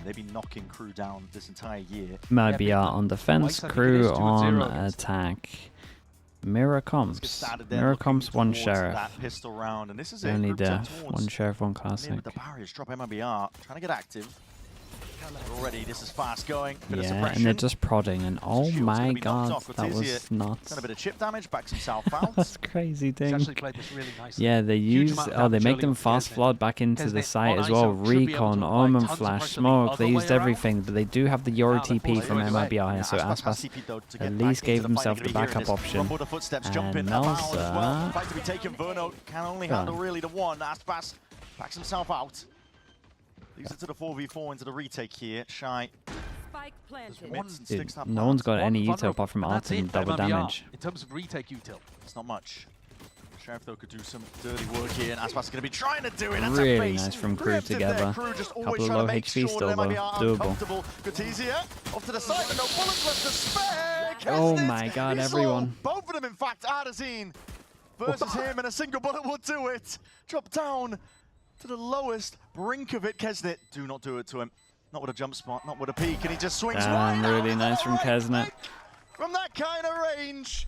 They've been knocking KRU down this entire year. MIBR on defense, KRU on attack. Mirror comps. Mirror comps, one sheriff. That pistol round, and this is Only death. One sheriff, one classic. The barriers drop MIBR, trying to get active. Already, this is fast going. Yeah, and they're just prodding, and oh my god, that was nuts. Done a bit of chip damage, backs himself out. That's crazy thing. Really yeah, they use, they make them fast flood back into the site as well. Recon, Omen Flash, Smoke, they used everything, but they do have the Yori TP from MIBR here, so Aspas at least gave himself the backup option. And Melza... Fight to be taken, Verno can only handle really the one. Aspas backs himself out. Leaves it to the 4v4 into the retake here. Shy. Dude, no one's got any util apart from ult and double damage. In terms of retake util, it's not much. Sheriff though could do some dirty work here, and Aspas is going to be trying to do it. That's really nice from KRU together. Couple of low HP still though, doable. Gutizia off to the side, but no bullets left to spare. Oh my god, everyone. Both of them, in fact, Adazine versus him, and a single bullet will do it. Drop down to the lowest brink of it. Kesnet, do not do it to him. Not with a jump spot, not with a peek, and he just swings right really nice from Kesnet. From that kind of range.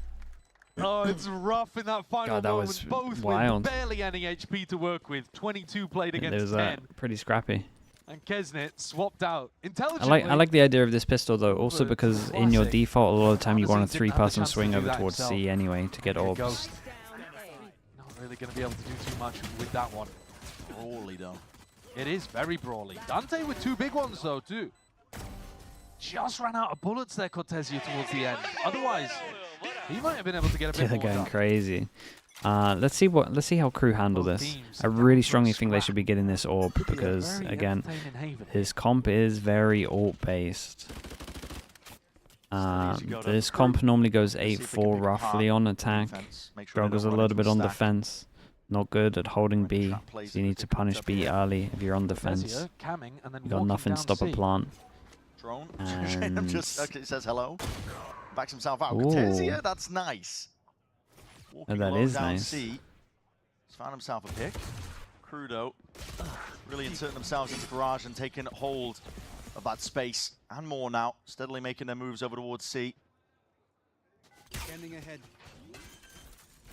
Oh, it's rough in that final that moment. Was Both wild. with barely any HP to work with. 22 played against 10. Pretty scrappy. And Kesnet swapped out. I like the idea of this pistol though, also because in your default, a lot of the time you want a 3-person swing over towards C anyway to get orbs. Not really going to be able to do too much with that one. Brawly though. It is very brawly. Dante with 2 big ones though too. Just ran out of bullets there, Cortesia, towards the end. Otherwise, he might have been able to get a bit more going done. crazy. Let's see how KRU handle this. I really strongly think they should be getting this orb because again, his comp is very ult based. This comp normally goes 8-4 roughly on attack. Struggles a little bit on defense. Not good at holding B, so you need to punish B early if you're on defense. You got nothing to stop a plant. Drone just says hello. Backs himself out. Cortesia, that's nice. That is nice. C. He's found himself a pick. KRU though, really inserting themselves into garage and taking hold of that space and more now. Steadily making their moves over towards C. Standing ahead.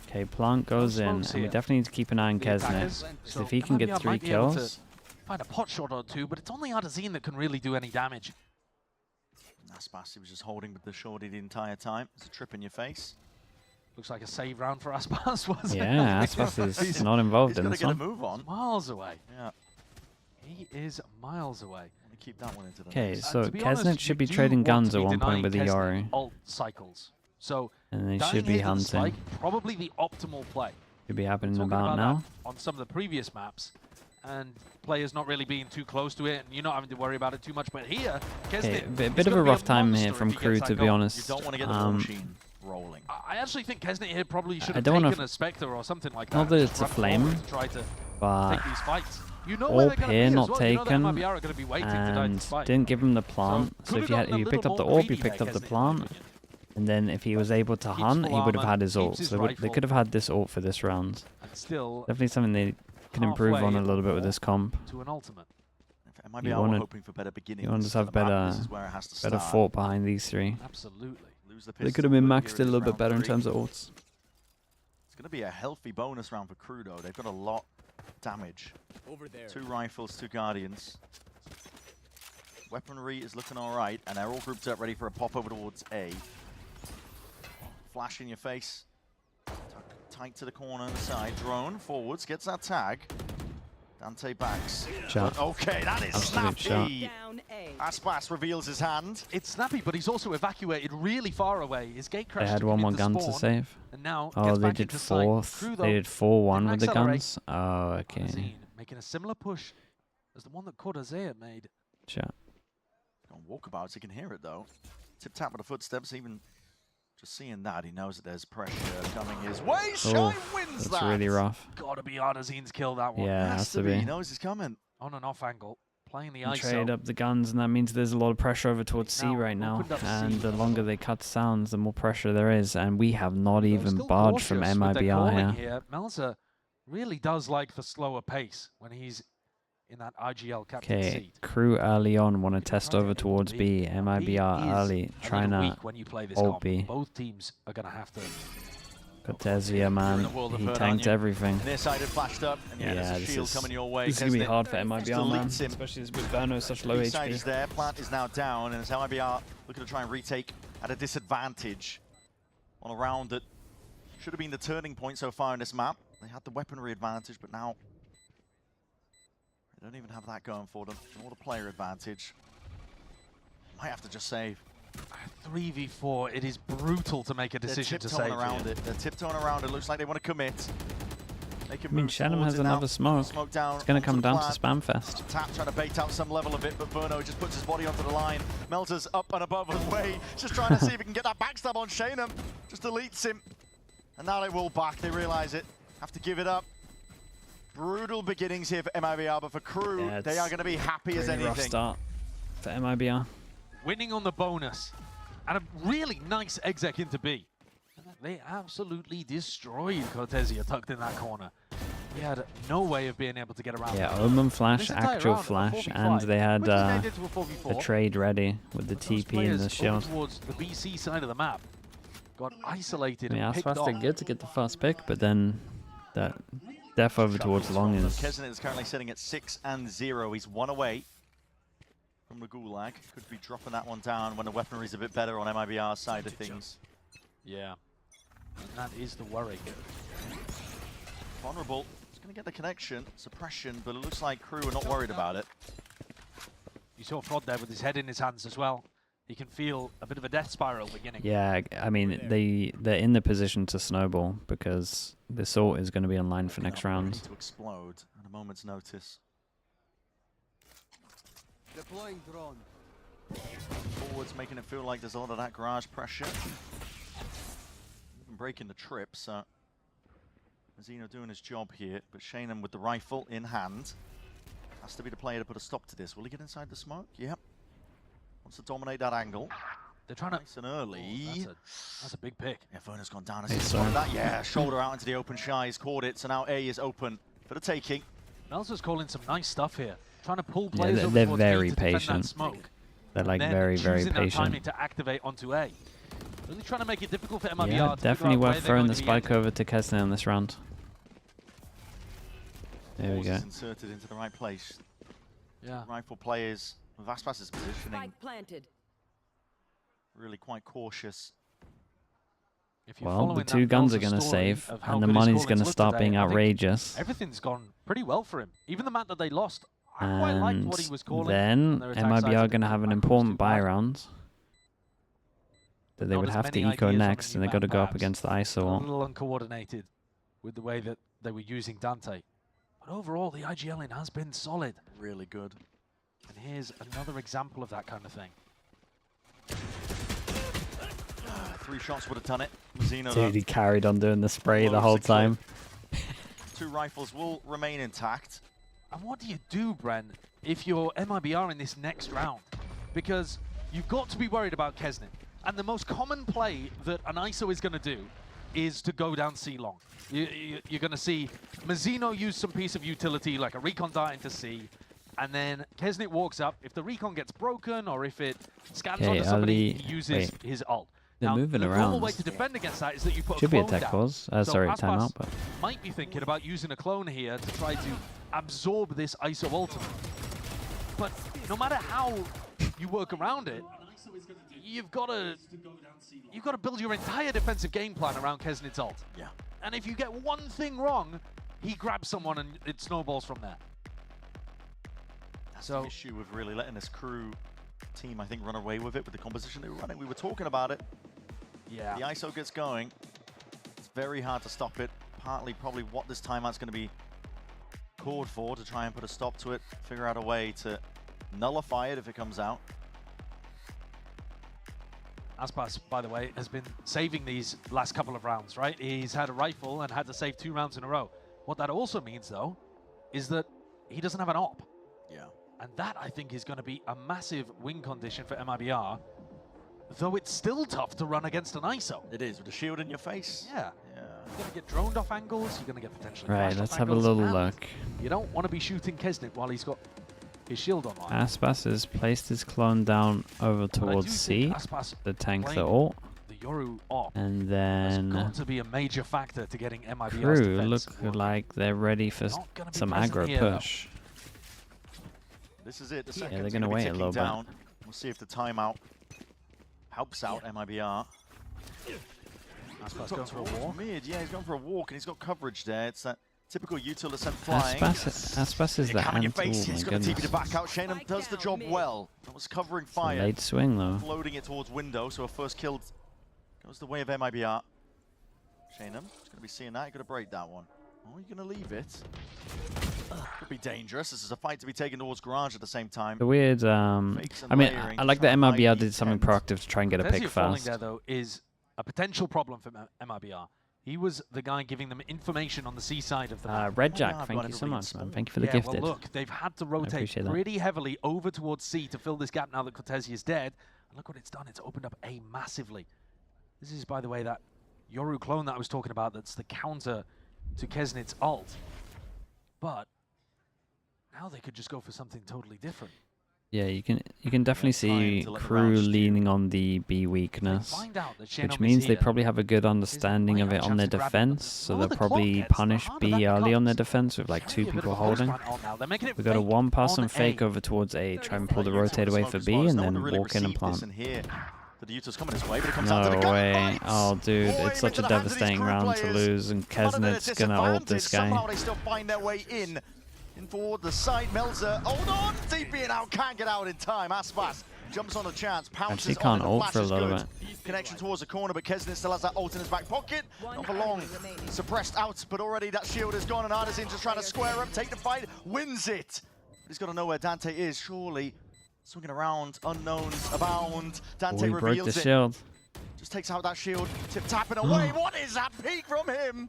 Okay, plant goes in, and we definitely need to keep an eye on Kesnet. So if he can get 3 kills, find a pot shot or 2, but it's only Adazine that can really do any damage. Aspas, he was just holding with the shorty the entire time. It's a trip in your face. Looks like a save round for Aspas, wasn't it? Yeah, Aspas is not involved in this one. He's got to get a move on. Miles away. Yeah. He is miles away. Keep that one into the okay, so Kesnet should be trading guns at one point with the Yori. Ult cycles. So and they should be hunting. Like probably the optimal play. Should be happening about now. On some of the previous maps. And players not really being too close to it, and you're not having to worry about it too much. But here, okay, a bit of a rough time here from KRU, to be honest. You don't want to get the machine rolling. I actually think Kesnet here probably should have taken a Spectre or something like that. Not that it's a flame, but take these fights. You know orb here not taken, and didn't give him the plant. So if you picked up the orb, you picked up the plant. And then if he was able to hunt, he would have had his ult. So they could have had this ult for this round. Definitely something they can improve on a little bit with this comp. To an ultimate. You want to just have better thought behind these 3. Absolutely. They could have been maxed a little bit better in terms of ults. It's going to be a healthy bonus round for KRU though. They've got a lot of damage. 2 rifles, 2 guardians. Weaponry is looking alright, and they're all grouped up ready for a pop over towards A. Flash in your face. Tight to the corner on the side. Drone forwards, gets that tag. Dante backs. Okay, that is snappy. Aspas reveals his hand. It's snappy, but he's also evacuated really far away. His gate crashed. They had one more gun to save. And now they did 4th. They did 4-1 with the guns. Oh, okay. Making a similar push as the one that Cortesia made. Chat. On walkabouts, he can hear it though. Tip tap with the footsteps, even just seeing that, he knows that there's pressure coming his way. Shine wins that. That's really rough. Gotta be Adazine's kill that one. Yeah, has to be. He knows he's coming. On and off angle, playing the ISO. Trade up the guns, and that means there's a lot of pressure over towards C right now. And the longer they cut sounds, the more pressure there is. And we have not even budged from MIBR here. Melza really does like the slower pace when he's in that IGL captain Okay, seat. KRU early on want to test Try to over get towards into B. Now, MIBR B is early, a trying little to weak when you play this hold comp. B. Both teams are going to have to. Cortesia, man, the world of he hurt, tanked aren't you? everything. Near side had flashed up, and Yeah, there's a this shield is- coming your way. This is going to be Kesnet hard for MIBR, man, deletes him. especially with Berno such low Side is HP. there, plant is now down, and it's MIBR looking to try and retake at a disadvantage on a round that should have been the turning point so far in this map. They had the weaponry advantage, but now they don't even have that going for them. Nor the player advantage. Might have to just save. 3v4, it is brutal to make a decision to They're save tiptoeing around here. it. They're tiptoeing around it. Looks like they want to commit. They can I mean, move Shannon towards has it now. another smoke. Smoke down. It's going to come onto the down to plant. Spamfest. Tap trying to bait out some level of it, but Verno just puts his body onto the line. Melter's up and above his way, just trying to see if he can get that backstab on Shannon. Just deletes him. And now they will back, they realize it. Have to give it up. Brutal beginnings here for MIBR, but for KRU, Yeah, they are going to be happy as Really rough anything. start for MIBR. Winning on the bonus, and a really nice exec into B. They absolutely destroyed Cortesia tucked in that corner. He had no way of being able to get around. Yeah, that. Omen flash, This entire actual round, a flash, 4v5, and they had which is made into a 4v4. a trade ready with the But those TP and the players shield. over towards the BC side of the map got isolated I mean, and picked off. Aspas did good to get the first pick, but then that death over towards long is... Kesnet is currently sitting at 6-0. He's one away from the Gulag. Could be dropping that one down when the weaponry's a bit better on MIBR's side of things. Yeah, and that is the worry. Vulnerable. He's going to get the connection, suppression, but it looks like KRU are not worried about it. You saw Frod there with his head in his hands as well. He can feel a bit of a death spiral beginning. Yeah, I mean, they're in the position to snowball because the Salt is going to be online for next round. To explode at a moment's notice. Deploying drone. Forwards making it feel like there's a lot of that garage pressure. Even breaking the trip, so Mazzino doing his job here, but Shannon with the rifle in hand has to be the player to put a stop to this. Will he get inside the smoke? Yep. Wants to dominate that angle. They're trying to... Nice and early. That's a big pick. Yeah, Verna's gone down. Hey, Has he that? Yeah, shoulder out into the open shy. He's caught it, so now A is open for the taking. Melzer's calling some nice stuff here. Trying to pull Yeah, players over they're towards B very to defend that patient. smoke. They're like Then very, very choosing that timing patient. to activate onto A. Really trying to make it difficult for MIBR Yeah, to definitely figure out worth where throwing they're the going to be spike over to Kesnet in this round. There we Force go. is inserted into the right place. Yeah. Rifle players with Aspas's positioning Spike planted. really quite cautious. If you're Well, following the that two guns are Melzer going to story save, of how and the good his money's scoring's going to looked start today, being I think outrageous. Everything's gone pretty well for him. Even the map that they lost, I quite liked what he was calling. Then on their attack sides. MIBR are going to have an That important was too buy bad. round that they Not would as have to many eco ideas on a next, new and they've got to map, go up perhaps. against the A ISO. little uncoordinated with the way that they were using Dante. But overall, the IGLing has been solid. Really good. And here's another example of that kind of thing. 3 shots would have done it. Mazzino, Dude, he carried on doing the spray the Low whole secure. time. 2 rifles will remain intact. And what do you do, Bren, if you're MIBR in this next round? Because you've got to be worried about Kesnet. And the most common play that an ISO is going to do is to go down C long. You're going to see Mazzino use some piece of utility, like a recon dart into C, and then Kesnet walks up. If the recon gets broken or if it scans Okay, onto somebody, Ali- he uses wait. his ult. They're Now, moving the around. normal way to defend against that is that you put Should a be a clone tech down. pause. So Sorry, Aspas timeout. But might be thinking about using a clone here to try to absorb this ISO ultimate. But no matter how you work around it, you've got to build your entire defensive game plan around Kesnet's ult. Yeah. And if you get one thing wrong, he grabs someone and it snowballs from there. That's So- the issue with really letting this KRU team, I think, run away with it with the composition they were running. We were talking about it. Yeah. The ISO gets going. It's very hard to stop it. Partly probably what this timeout's going to be called for, to try and put a stop to it, figure out a way to nullify it if it comes out. Aspas, by the way, has been saving these last couple of rounds, right? He's had a rifle and had to save 2 rounds in a row. What that also means, though, is that he doesn't have an op. Yeah. And that, I think, is going to be a massive win condition for MIBR, though it's still tough to run against an ISO. It is, with a shield in your face. Yeah. Yeah. You're going to get droned off angles, you're going to get potentially Right, flashed let's off have a angles, little and look. You don't want to be shooting Kesnit while he's got his shield online. Aspas has placed his clone down over towards C to tank the ult. The Yoru op And has then got to be a major factor to getting MIBR's KRU defense look working. like they're ready for Not gonna be some present aggro here, though. push. This is it. The Yeah, second's they're gonna be wait a ticking little bit. down. We'll see if the timeout helps out MIBR. Aspas going for a walk. Mid, yeah, he's going for a walk and he's got coverage there. It's that typical util descent flying. Aspas is the Come on your ant. Oh face. He's my got to TP to goodness. back out. Shannon does the job well. That was covering fire. Late swing though. Floating it towards window, so a first kill goes the way of MIBR. Shannon, he's going to be seeing that. He's going to break that one. Oh, you're going to leave it. Could be dangerous. This is a fight to be taken towards Garage at the same time. The weird, I mean, I like that MIBR did something proactive to try and get a pick Tessia falling fast. there, though, is a potential problem for MIBR. He was the guy giving them information on the C side of the map. Red Oh, Jack, yeah, I've thank got you it so read much, man. small. Thank you for the Yeah, gifted. well, look, they've had to rotate appreciate that. pretty heavily over towards C to fill this gap now that Cortesi is dead. And look what it's done. It's opened up A massively. This is, by the way, that Yoru clone that I was talking about that's the counter to Kesnit's ult. But now they could just go for something totally different. Yeah, you can definitely see to let the KRU round stew. leaning on the B They weakness, find out that which Shannon is means they here. probably have a good understanding of it on their defense, so they'll probably punish B early on their defense with like 2 people holding. We got a 1-person fake over towards A, try and pull the rotate away for B, and then walk in and plant. The Utah's coming his way, but it comes out to the No gun. way. Oh, dude, Boy, it's such a into the hands of these devastating KRU round to players. lose, and Come under Kesnit's gonna ult this guy. Somehow they still find their way in toward the side. Melzer, hold on, TPing out, can't get out in time. Aspas jumps on a chance, pounces Actually can't on it, ult the for a flash is little good. bit. Connection towards the corner, but Kesnit still has that ult in his back pocket. Not for long. Suppressed out, but already that shield is gone, and Artisan just trying to square up, take the fight, wins it. But he's got to know where Dante is, surely. Swinging around, unknowns abound. Dante Oh, he broke the reveals it. shield. Just takes out that shield, tapping away. What is that peek from him?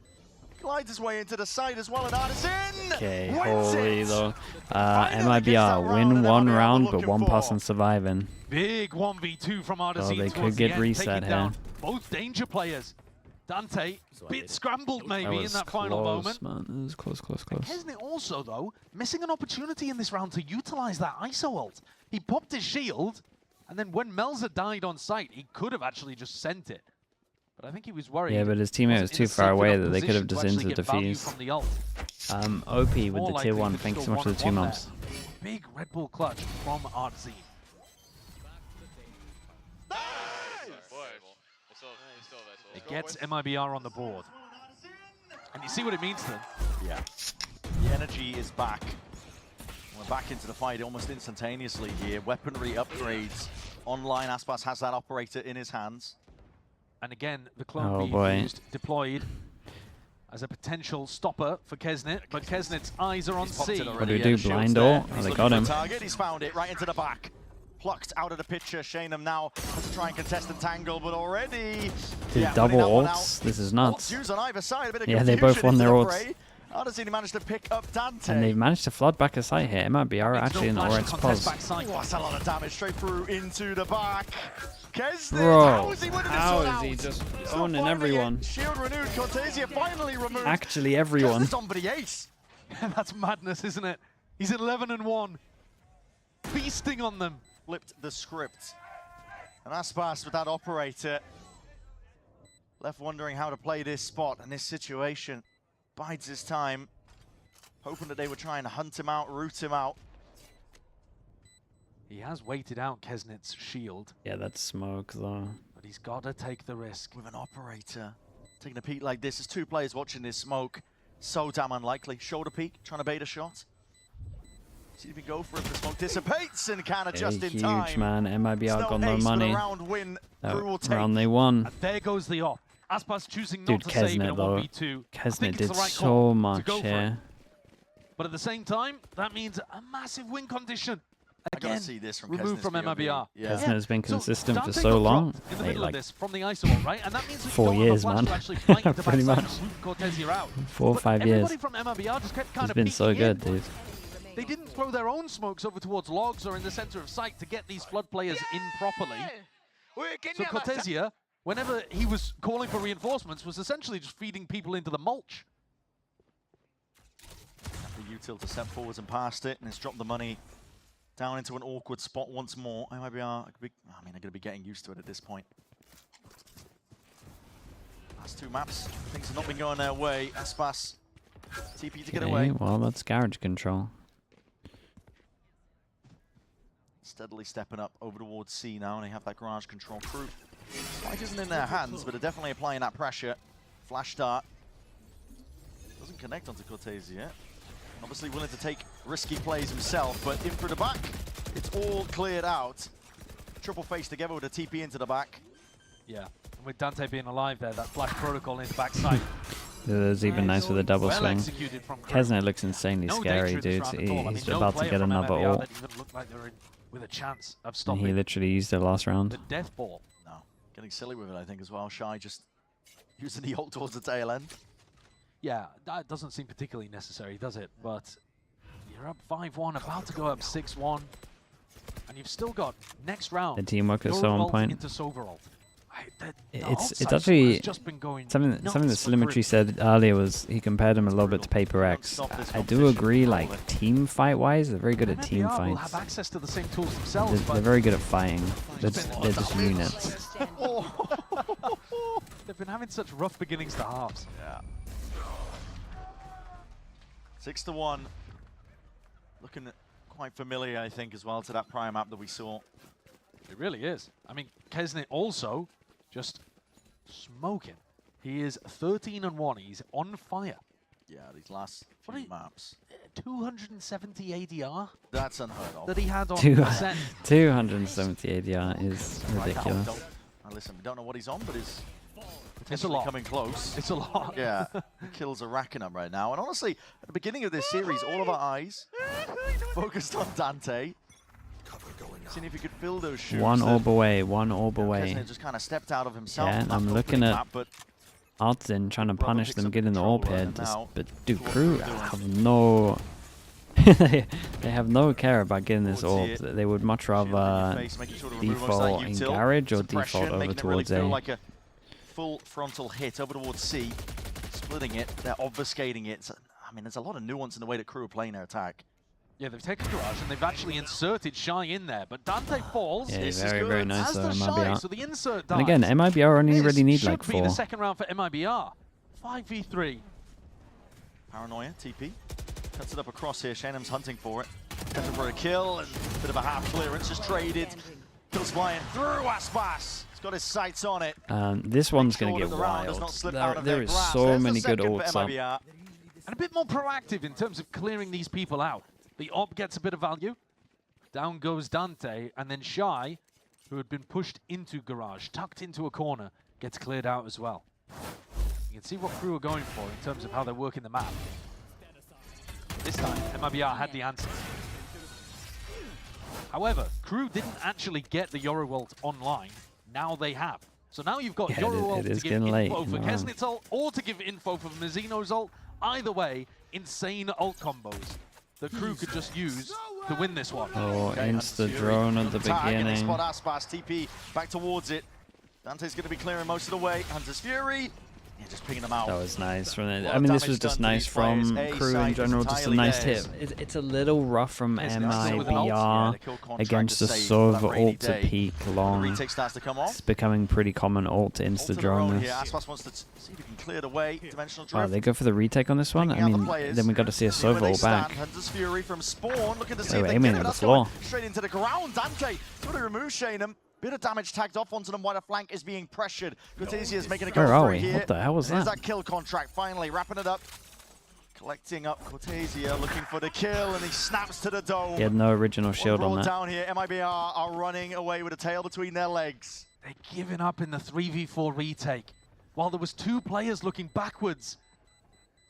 Glides his way into the side as well, and Artisan Okay, wins holy it. though. Finally gets that MIBR round, win and one MIBR round, looking but one for. person surviving. Big 1v2 from Artisan. they towards could get the end, reset taking down here. both danger players. Dante, bit scrambled That maybe in was that final close, moment. man. It was close, close, close. Kesnit also, though, missing an opportunity in this round to utilize that ISO ult. He popped his shield, and then when Melzer died on site, he could have actually just sent it. But I think he was worried. Yeah, but his teammate was Wasn't in too a far safe away enough that they could have position just to actually into get value defuse. from the ult. OP with More the likely tier they 1. could Thank you so still much for the 2 1-on-1 months. there. Big Red Bull clutch from Artzine. It gets MIBR on the board. And you see what it means to them. Yeah. The energy is back. We're back into the fight almost instantaneously here. Weaponry upgrades. Online, Aspas has that operator in his hands. And again, the clone Oh, being boy. used, deployed as a potential stopper for Kesnit, but Kesnit's eyes are on He's popped C. it already. What do we Yeah, do, the shield's blind there. ult? Oh, He's they looking got for a him. Target. He's found it right into the back. Plucked out of the picture. Shanum now has to try and contest the tangle, but already... Dude, yeah, double winning that one ults. out. This is Ults nuts. used on either side. A bit of Yeah, they both confusion won into their the ults. fray. Artisan managed to pick up Dante. And they've managed to flood back a site here. MIBR are actually in the right Contest pause. backside. Oh, that's a lot of damage straight through into the back. Kesnit, Bro, how is he winning this how one is he out? just Still owning finding everyone? it. Shield renewed, Cortesia finally removed. Actually, everyone. Kesnit's on for the ace. That's madness, isn't it? He's 11-1. Feasting on them. Flipped the script. And Aspas with that operator. Left wondering how to play this spot and this situation. Bides his time. Hoping that they were trying to hunt him out, root him out. He has waited out Kesnit's shield, Yeah, that's smoke though. but he's got to take the risk. With an operator taking a peek like this. There's 2 players watching this smoke. So damn unlikely. Shoulder peek, trying to bait a shot. See if he can go for it. The smoke dissipates and can adjust in Huge, time. man. MIBR got no ace, but a money. round win. That KRU will take. round they won. And there goes the op. Aspas choosing Dude, not to save in a Kesnit though. 1v2. I Kesnit think it's did the right so call to much go for it. here. But at the same time, that means a massive win condition. I gotta Again, see this from removed Kesnit's from POV. MIBR. Yeah. Kesnit has been So consistent for Dante so got long. dropped in the Like, middle of this from the ISO, right? And that means that 4 you years, don't have man. a flash to actually fight the Pretty backside much. and root Cortesia out. 4 or But 5 years. everybody from MIBR just kept kind He's of been so peeking in. good, dude. They didn't throw their own smokes over towards logs or in the center of sight to get these flood players in properly. So Cortesia whenever he was calling for reinforcements, was essentially just feeding people into the mulch. The util to step forwards and past it, and it's dropped the money down into an awkward spot once more. MIBR, they're going to be getting used to it at this point. Last two maps, things have not been going their way. Aspas, TP to get away. Well, that's garage control. Steadily stepping up over towards C now, and they have that garage control crew. Spike isn't in their hands, but they're definitely applying that pressure. Flash start. Doesn't connect onto Cortez yet. Obviously willing to take risky plays himself, but in through the back, it's all cleared out. Triple face together with a TP into the back. Yeah, and with Dante being alive there, that flash protocol in the backside. It's even nice with a double swing. Kesnet looks insanely No scary, danger dude. in this round at all. I mean, He's no about to player get from another MIBR ult. that even looked like they were in with a chance of And stopping he literally used it last round. the death ball. No, getting silly with it, I think, as well. Shy just using the ult towards the tail end. Yeah, that doesn't seem particularly necessary, does it? But you're up 5-1, about to go up 6-1, and you've still got next round. The teamwork is so on point. Into Soberalt. It's actually something that Slimetry said earlier was he compared him a little bit to Paper X. I do agree, like team fight wise, they're very good at team will fights. have access to the same tools themselves, They're very good at fighting. They're just units. They've been having such rough beginnings to halves. Yeah. 6-1. Looking quite familiar, I think, as well to that prior map that we saw. It really is. I mean, Kesnet also just smoking. He is 13-1. He's on fire. Yeah, these last few maps. 270 ADR That's unheard of. that he had on the set. 270 ADR is ridiculous. Now listen, we don't know what he's on, but he's It's a potentially lot. coming close. It's a lot. Yeah, the kills are racking up right now. And honestly, at the beginning of this series, all of our eyes focused on Dante. Seeing if he could fill those shoes. One orb away, one orb away. Kesnet just kind of stepped out of himself. Yeah, I'm looking at Artsin trying to punish them getting the orb here. But dude, KRU have no... they have no care about getting this orb. They would much rather default in garage or default over towards A. Like a full frontal hit over towards C, splitting it. They're obfuscating it. So, I mean, there's a lot of nuance in the way that KRU are playing their attack. Yeah, they've taken Garage and they've actually inserted Shy in there, but Dante falls. Yeah, very nice though, Shy, MIBR. so the insert dies. And again, MIBR only really need like Should be 4. the second round for MIBR. 5v3. Paranoia, TP. Cuts it up across here. Shanham's hunting for it. Looking for a kill and a bit of a half clearance. Just traded. Kills flying through Aspas. He's got his sights on it. This one's going to get wild. There is so many good ults up. And a bit more proactive in terms of clearing these people out. The Ob gets a bit of value. Down goes Dante, and then Shy, who had been pushed into Garage, tucked into a corner, gets cleared out as well. You can see what KRU are going for in terms of how they're working the map. This time, MIBR had the answer. However, KRU didn't actually get the Yoru ult online. Now they have. So now you've got Yoru ult to give info for Kesnet's ult or to give info for Mizzino's ult. Either way, insane ult combos that KRU could just use to win this one. Oh, insta drone at the beginning. Spot Aspas, TP back towards it. Dante's going to be clearing most of the way. Hunter's Fury. Yeah, just picking them out. That was nice from it. I mean, this was just nice from KRU in general. Just a nice hit. It's a little rough from MIBR against the Sova ult to peak long. It's becoming pretty common ult to insta drone this. Aspas wants to see if he can clear the way. Dimensional Wow, drift. they go for the retake on this one. I mean, then we got to see a Sova ult back. Hunter's Fury from spawn. Looking to see They if were they aiming get at it. the That's floor. going straight into the ground. Dante trying to remove Shanham. Bit of damage tagged off onto them while the flank is being pressured. Cortezia is making a go Where are for we? it here. What the hell was There's that? that kill contract finally, wrapping it up. Collecting up Cortezia, looking for the kill, and he snaps to the dome. He had no original shield on that. Down here, MIBR are running away with a tail between their legs. They're giving up in the 3v4 retake. While there was 2 players looking backwards.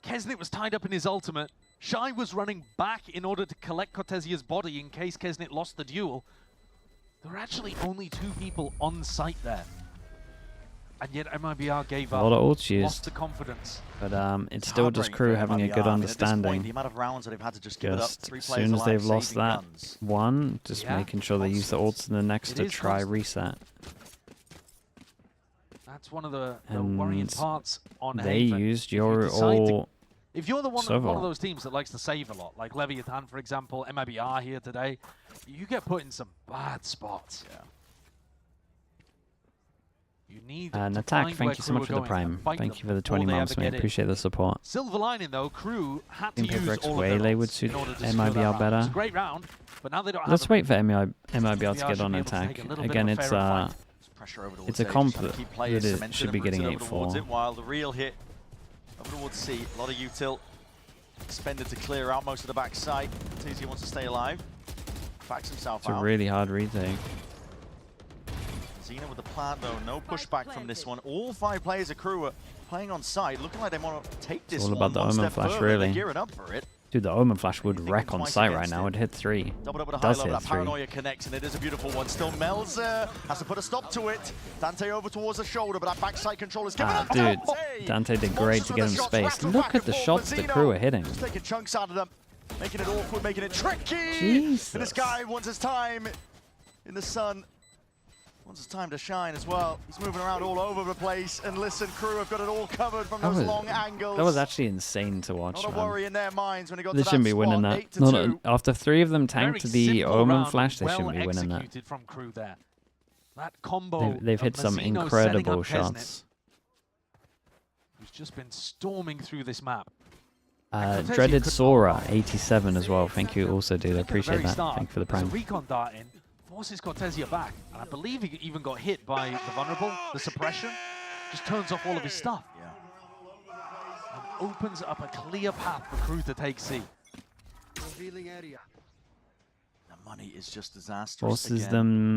Kesnet was tied up in his ultimate. Shy was running back in order to collect Cortezia's body in case Kesnet lost the duel. There were actually only 2 people on site there. And yet MIBR gave up, A lot of ults lost used, the confidence. but it's still just KRU having a good understanding. The amount of rounds that they've had to just give it up. Just 3 as players soon as they've alive, lost saving that guns. one, just making sure they use the ults in the next It to is try constant. reset. That's one of the worrying parts on they Haven. used your all. If you're one of those teams that likes to save a lot, like Leviathan, for example, MIBR here today, you get put in some bad spots. Yeah. You need And to Attack, find thank where you so Crew much are for the going and Prime. fight Thank them you for the before 20 they months, ever mate. get in. Appreciate the support. Silver lining though, Crew had to use Rex all of their Waylay ults would suit in order to secure that MIBR round. better. It's a great round, but now they don't Let's have wait for MIBR to MIBR get should on be able to Attack. take a little bit Again, of a it's fairer fight. Pressure over it's a towards comp A, just that keep players it cemented should and be getting rooted over towards 8-4. it, while the real hit over towards C. A lot of util expended to clear out most of the backside. TZ wants to stay alive. Backs himself It's a out. really hard retake. Xena with the plant though, no pushback from this one. All 5 players of Crew are playing on side, looking like they want to take this all one about the one Omen step Flash, further. really. They're gearing up for it. Dude, the Omen Flash would Thinking wreck on twice site right against now. it. It'd hit 3. Doubled up with a high Does level, hit that 3. paranoia connects, and it is a beautiful one. Still Melzer has to put a stop to it. Dante over towards the shoulder, but that backside control is given up. Dude, Dante did great to get him space. Look at the shots the Crew are hitting. Just taking chunks out of them, making it awkward, making it tricky. Jesus. And this guy wants his time in the sun. Wants his time to shine as well. He's moving around all over the place. And listen, Crew have got it all covered from those long angles. That was actually insane to watch, Not a worry in their minds when he got They to shouldn't that be winning spot, that. 8-2. After 3 of them tanked Very the simple Omen round, Flash, they well shouldn't be winning that. executed from Crew there. That combo. They've hit of some Mazzino setting incredible up shots. Who's just been storming through this map. Dreaded Sora, 87 as well. Thank you also, dude. I appreciate that. Start, Thank you for the there's Prime. a recon dart in, forces Cortesia back, and I believe he even got hit by the vulnerable, the suppression. Just turns off all of his stuff. Yeah. And opens up a clear path for Crew to take C. Revealing area. The money is just disastrous. Forces again.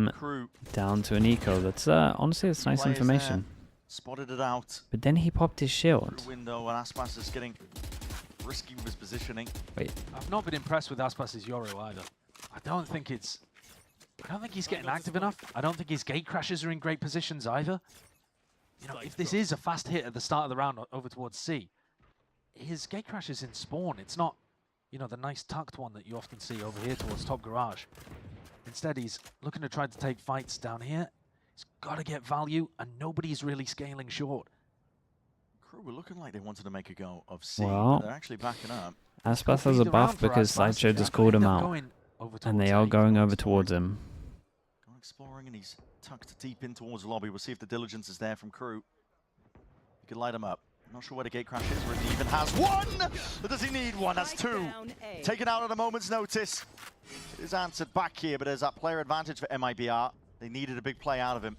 them Crew down to an eco. That's honestly, that's nice players information. there, spotted it out. But then he popped his shield. Through window, and Aspas is getting risky with his positioning. Wait, I've not been impressed with Aspas's Yoro either. I don't think he's getting active enough. I don't think his gate crashes are in great positions either. You know, if this is a fast hit at the start of the round over towards C, his gate crashes in spawn. It's not, you know, the nice tucked one that you often see over here towards top garage. Instead, he's looking to try to take fights down here. He's got to get value, and nobody's really scaling short. Crew were looking like they wanted to make a go of C, Well, but they're actually backing up. Aspas has a buff because Sideshow just called him out. And they are going over towards him. Going exploring, and he's tucked deep in towards the lobby. We'll see if the diligence is there from Crew. He could light him up. Not sure where the gate crash is, or if he even has one! But does he need one? That's 2. Taken out at a moment's notice. It is answered back here, but there's that player advantage for MIBR. They needed a big play out of him.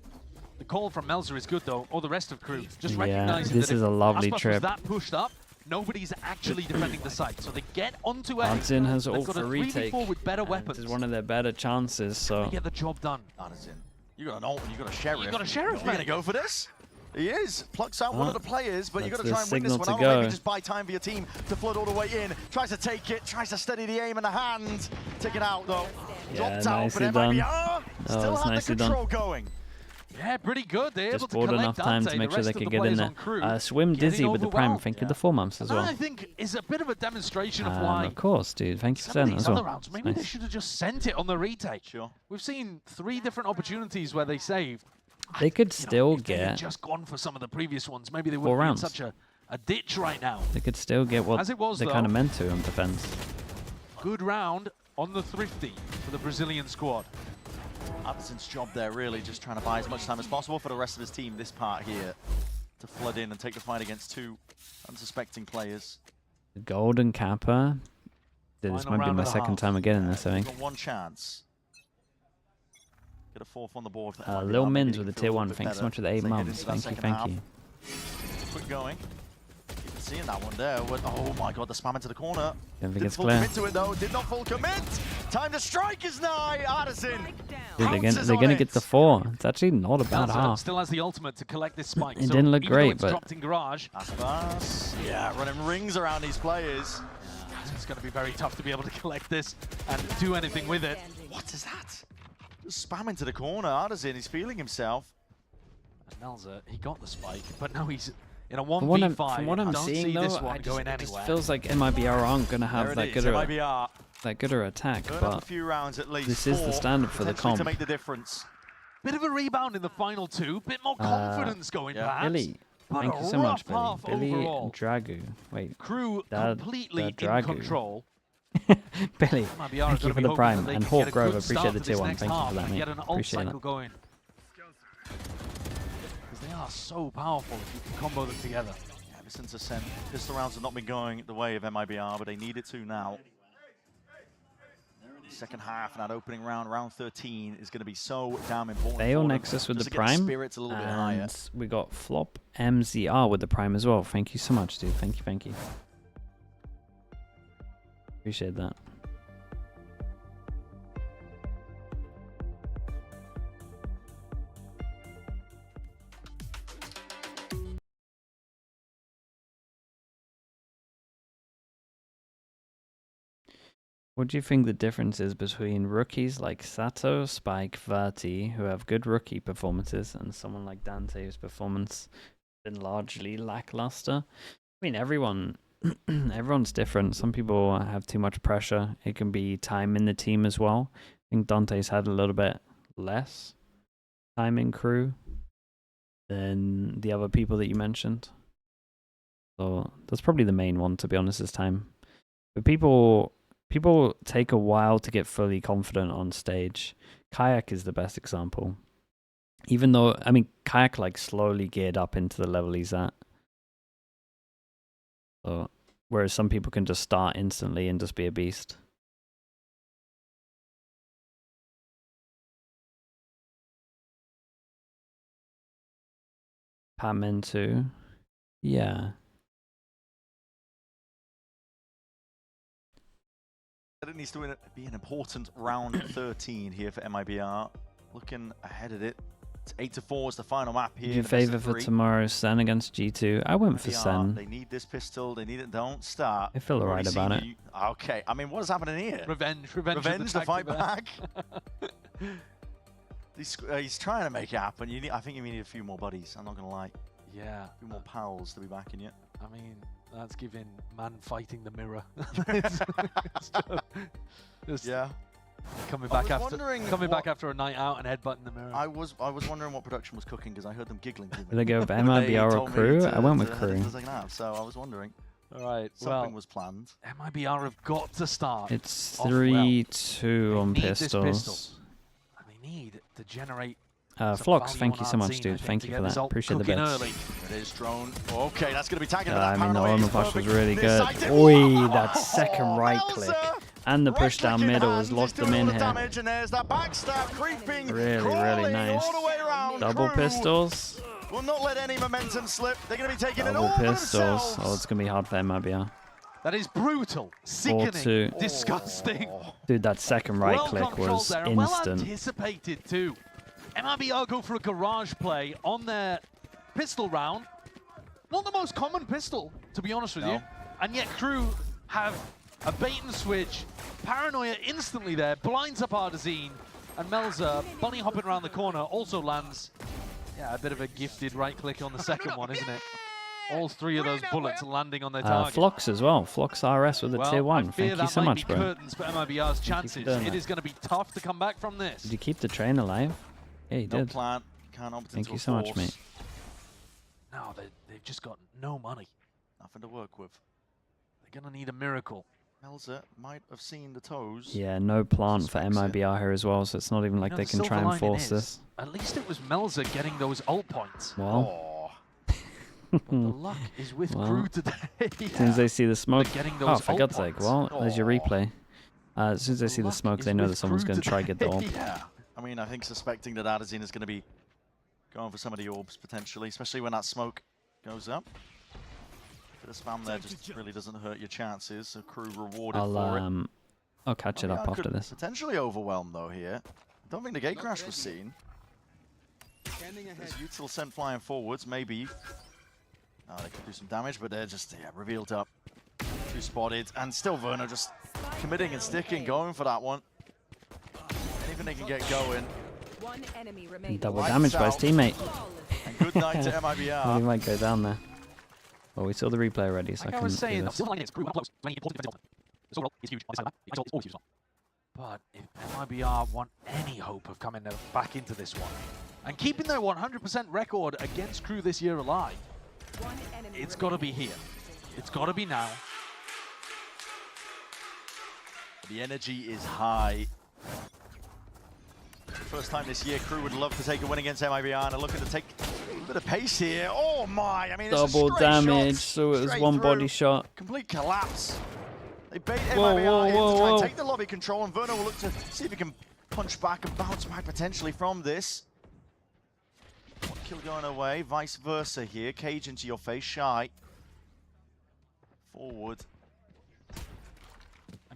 The call from Melzer is good though, or the rest of Crew. Just Yeah, recognizing this that is if a lovely Aspas was trip. that pushed up, nobody's actually defending the site. So they get onto A. Artisan has They've ult got for a retake. 3v4 with better and weapons. This is one of their better chances, so... They get the job done. Artisan, you got an ult and you got a sheriff. You got a sheriff, You're man. gonna go for this? He is. Plucks out one of the players, but you got to that's try the and win this signal one to out, or maybe go. just buy time for your team to flood all the way in. Tries to take it, tries to steady the aim in the hand. Take it out though. Yeah, Dropped out, nicely but done. MIBR still was had the nicely done. control going. Yeah, pretty good. They're able Just to bought collect enough time Dante. to make The sure they rest of could the get in players there. on Crew Swim getting Dizzy with the Prime. overwhelmed. Thank you for the 4 months as That, well. I think, is a bit of a demonstration of why Of course, dude. Thank you for some of saying that these as other well. rounds, maybe they Nice. should have just sent it on the retake. Sure. We've seen 3 different opportunities where they saved. They could You know, still if they had get... just gone for some of the previous ones, maybe they 4 wouldn't be in rounds. such a ditch right now. They could still get what As it was, they though. kind of meant to in defense. Good round on the Thrifty for the Brazilian squad. Absence job there, really just trying to buy as much time as possible for the rest of his team. This part here to flood in and take the fight against 2 unsuspecting players. The Golden Kappa. Dude, this Final might be round my and a second half. time again in this, I They've think. got 1 chance. Get a 4th on the board. For MIBR, Lil maybe Mins they with the can tier feel a 1. bit Thanks so better much for the as 8 they head months. into that Thank you, second thank half. you. Quick going. You can see in that one there. Oh my god, the spam into the corner. Don't think Didn't it's full clear. commit to it though. Did not full commit. Time to strike is nigh. Artisan. Dude, pounces they're on gonna it. get the 4. It's actually not a bad Melzer half. still has the ultimate to collect this spike. It so didn't look even though great, it's but- dropped in garage, Aspas. Yeah, running rings around these players. it's going to be very tough to be able to collect this and do anything with it. What is that? Just spam into the corner. Artisan, he's feeling himself. And Melzer, he got the spike, but now he's in a From what 1v5. I'm Don't seeing see though, this one it going just anywhere. feels like MIBR aren't gonna have There that it is. good MIBR. attack. Burn up a But few rounds at least. this is the 4 standard for the potentially comp. to make the difference. Bit of a rebound in the final two, bit more confidence going perhaps. Billy, But thank a you so much, rough Billy. half Billy overall. Dragu. Wait, KRU Dad completely in Dragu. control. Billy, MIBR thank you for the prime. And Hawk Grove, appreciate the tier tier 1. Thank you for that, mate. Get an ult Appreciate cycle it. going. Because they are so powerful if you can combo them together. Yeah, ever since Ascent, pistol rounds have not been going the way of MIBR, but they need it to now. Second half, and that opening round, round 13, is going to be so damn important. Fail Nexus with the prime, spirits a little bit higher. and we got Flop MZR with the prime as well. Thank you so much, dude. Thank you, thank you. Appreciate that. What do you think the difference is between rookies like Sato, Spike, Verti, who have good rookie performances, and someone like Dante, whose performance has been largely lackluster? I mean, everyone's different. Some people have too much pressure. It can be time in the team as well. I think Dante's had a little bit less time in KRU than the other people that you mentioned. So that's probably the main one, to be honest, this time. But people take a while to get fully confident on stage. Kayak is the best example. Even though, I mean, Kayak like slowly geared up into the level he's at. So, whereas some people can just start instantly and just be a beast. Patman too. Yeah. It needs to be an important round 13 here for MIBR. Looking ahead at it. It's 8-4 is the final map here. You favor for tomorrow Sen against G2? I went for Sen. They need this pistol. They need it. Don't start. I feel alright about it. Okay. I mean, what is happening here? Revenge the fight back. He's trying to make it happen. I think you need a few more buddies. I'm not going to lie. Yeah. A few more pals to be backing you. I mean, that's giving man fighting the mirror. Just yeah. Coming back after a night out and headbutting the mirror. I was wondering what production was cooking because I heard them giggling. Did I go with MIBR or KRU? I went with KRU. So I was wondering. All right. Something was planned. MIBR have got to start. It's 3-2 on pistols. And they need to generate. Flox, thank you so much, dude. Thank you for that. Appreciate the bits. It is drone. Okay, that's going to be tagging. I mean, the armor push was really good. Oi, that second right click. And the push down middle has locked them in here. Really nice. Double pistols. Will not let any momentum slip. They're going to be taking it all pistols. Oh, it's going to be hard for MIBR. That is brutal, sickening, disgusting. Dude, that second right click was instant. Well anticipated too. MIBR go for a garage play on their pistol round. Not the most common pistol, to be honest with you. And yet KRU have a bait and switch. Paranoia instantly there, blinds up Ardazine. And Melza, bunny hopping around the corner, also lands. Yeah, a bit of a gifted right click on the second one, isn't it? All three of those bullets landing on their target. Flox as well. Flox RS with a tier 1. Thank you so much, bro. Curtains for MIBR's chances. It is going to be tough to come back from this. Did you keep the train alive? Yeah, he did. Plant. Can't opt Thank you so much, mate. No, they've just got no money. Nothing to work with. They're going to need a miracle. Melza might have seen the toes. Yeah, no plant for MIBR here as well, so it's not even like they can try and force this. At least it was Melza getting those ult points. Well. But the luck is with KRU today. As soon as they see the smoke, oh, for God's sake, well, there's your replay. As soon as they see the smoke, they know that someone's going to try to get the ult. Yeah. I mean, I think suspecting that Ardazine is going to be going for some of the orbs potentially, especially when that smoke goes up. Bit of spam there just really doesn't hurt your chances. So KRU rewarded for it. I'll catch it up after this. Potentially overwhelmed though here. I don't think the gate crash was seen. There's Util sent flying forwards, maybe. They could do some damage, but they're just revealed up. Two spotted, and still Verno just committing and sticking, going for that one. Even they can get going. Double damage by his teammate. And good night to MIBR. He might go down there. Well, we saw the replay already, so like I was saying, do this. it's close. It's overall, it's huge on this side of the map. It's always huge on. But if MIBR want any hope of coming back into this one and keeping their 100% record against KRU this year alive, it's got to be here. It's got to be now. The energy is high. For the first time this year, KRU would love to take a win against MIBR and are looking to take a bit of pace here. Oh my, I mean, it's Double a straight damage, shot, so it was straight one through. body shot. Complete collapse. They bait Whoa, MIBR whoa, in to whoa, try and whoa. take the lobby control, and Verno will look to see if he can punch back and bounce back potentially from this. One kill going away, vice versa here. Cage into your face, Shy. Forward.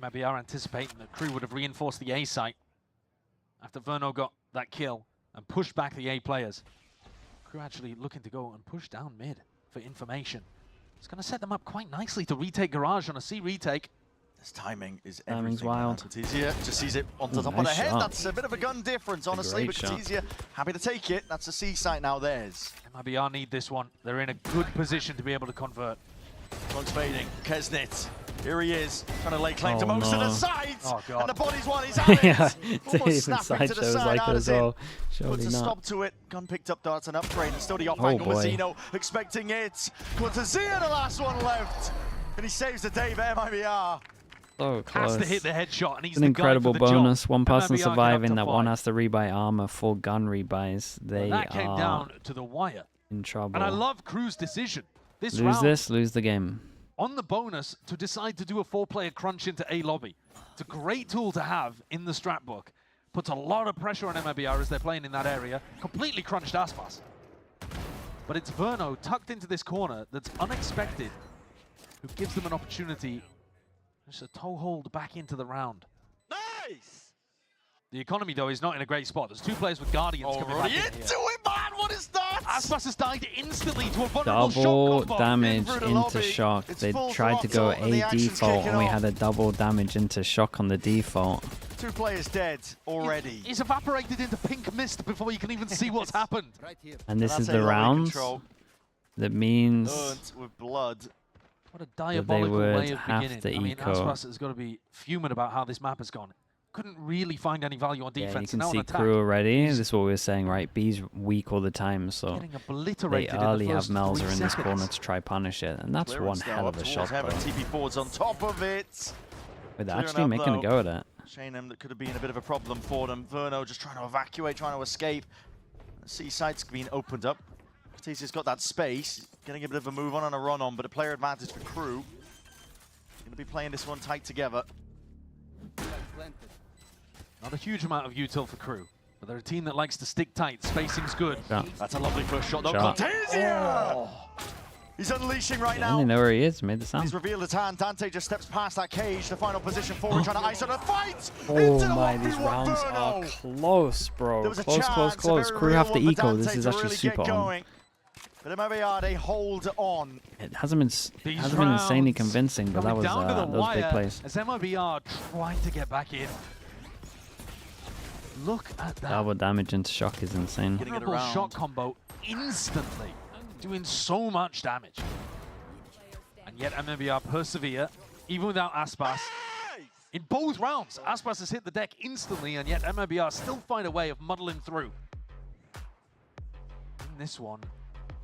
MIBR anticipating that KRU would have reinforced the A site after Verno got that kill and pushed back the A players. KRU actually looking to go and push down mid for information. It's going to set them up quite nicely to retake Garage on a C retake. This timing is Timing's everything. wild. Batizia just sees it on the top of the Nice head. shot. That's a bit of a gun difference, honestly, great but shot. Batizia happy to take it. That's a C site now, theirs. MIBR need this one. They're in a good position to be able to convert. Clock's fading. Kesnit. Here he is, trying to lay claim to Oh, most of the no. sides. Oh, God. And the body's one, he's at Yeah, it. even Almost snapping side to the shows side, like that as Addison well. Surely puts a not. stop to it. Gun picked up, darts an upgrade, and still the off Oh, angle. boy. Mazzino expecting it. Quintazia, the last one left. And he saves the day for MIBR. So close. Has to hit the headshot, and he's It's an the incredible guy for the bonus. job. One person MIBR get up surviving, to that one 5. has to rebuy armor, full gun rebuys. They That came are down to the wire. in trouble. And I love KRU's decision. This Lose round, this, lose the game. on the bonus, to decide to do a 4-player crunch into A lobby. It's a great tool to have in the strat book. Puts a lot of pressure on MIBR as they're playing in that area. Completely crunched Aspas. But it's Verno tucked into this corner that's unexpected, who gives them an opportunity. Just a toe hold back into the round. Nice! The economy, though, is not in a great spot. There's 2 players with Guardians coming back Already in into here. it, man! What is that? Aspas has died instantly to a vulnerable Double shock combo. damage through the into lobby. shock. It's They full tried to go throttle and the A action's default, kicking and we off. had a double damage into shock on the default. 2 players dead already. He's evaporated into pink mist before you can even see what's happened. Right here. And this That's is a the lobby rounds. control. That means Burnt with blood. What a diabolical way would of have beginning. to I mean, eco. Aspas has got to be fuming about how this map has gone. Couldn't really find any value on yeah, defense. you Now can on see attack, KRU already. This is what we were saying, right? B's weak all the time, so getting they obliterated early in the have first Melzer 3 in this seconds. corner to try punish it, and that's Clearance one now hell up of a towards shot, heaven. though. TP forwards on top of it. With Clearing actually up, making though. a go at it. Shane, that could have been a bit of a problem for them. Verno just trying to evacuate, trying to escape. The C site's been opened up. Batizia's got that space. Getting a bit of a move on and a run on, but a player advantage for KRU. Going to be playing this one tight together. Planted. Not a huge amount of util for KRU, but they're a team that likes to stick tight. Spacing's good. Yeah. That's a lovely first shot, though. Shot. Quintazia! He's unleashing right I now. don't even know where he is. Made the He's sound. revealed his hand. Dante just steps past that cage. The final position forward, trying to ice on a fight. Oh Into the my, 1v1 these rounds are Verno. close, bro. There was a Close, chance, close, a close. very KRU real have to one for eco. This Dante is to actually really super get on. going. But MIBR, they hold on. It hasn't been These hasn't been insanely rounds convincing, but that coming was down to the those big wire plays. as MIBR trying to get back in. Look at that. Double damage into shock is insane. Getting it Terrible around. shot combo instantly, doing so much damage. And yet MIBR persevere, even without Aspas. In both rounds, Aspas has hit the deck instantly, and yet MIBR still find a way of muddling through. In this one,